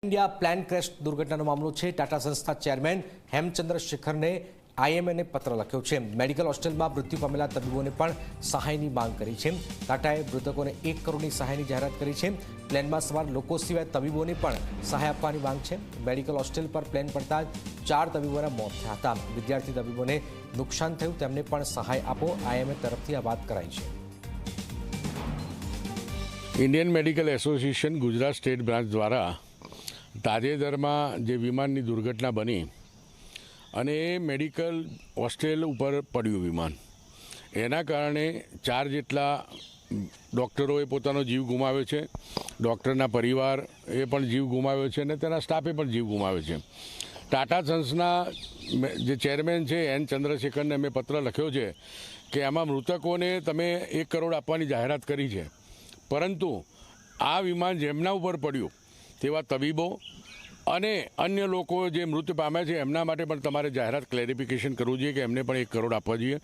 India plane crash दुर्घटनाનો મામલો છે। ટાટા સંસ્થા ચેરમેન હેમચંદ્ર શેખરને આઈએમએને પત્ર લખ્યો છે। મેડિકલ હોસ્ટેલમાં મૃત્યુ પામેલા તબીબોને પણ સહાયની માંગ કરી છે। ટાટાએ મૃતકોને 1 કરોડની સહાયની જાહેરાત કરી છે। પ્લેનમાં સવાર લોકો સિવાય તબીબોને પણ સહાય આપવાની માંગ છે। મેડિકલ હોસ્ટેલ પર પ્લેન પડતા 4 તબીબોના મોત થયા હતા। વિદ્યાર્થી તબીબોને નુકસાન થયું, તેમને પણ સહાય આપો, આઈએમએ તરફથી આ વાત કરાઈ છે। Indian medical association Gujarat state branch द्वारा તાજેતરમાં જે વિમાનની દુર્ઘટના બની અને એ મેડિકલ હોસ્ટેલ ઉપર પડ્યું વિમાન, એના કારણે 4 જેટલા ડૉક્ટરોએ પોતાનો જીવ ગુમાવ્યો છે, ડૉક્ટરના પરિવારે પણ જીવ ગુમાવ્યો છે અને તેના સ્ટાફે પણ જીવ ગુમાવ્યો છે। ટાટા સંસ્થાના જે ચેરમેન છે એન ચંદ્રશેખરને અમે પત્ર લખ્યો છે કે આમાં મૃતકોને તમે 1 કરોડ આપવાની જાહેરાત કરી છે, પરંતુ આ વિમાન જેમના ઉપર પડ્યું તેવા તબીબો અને અન્ય લોકો જે મૃત્યુ પામ્યા છે એમના માટે પણ તમારે જાહેરાત ક્લેરિફિકેશન કરવું જોઈએ કે એમને પણ 1 કરોડ આપવા જોઈએ।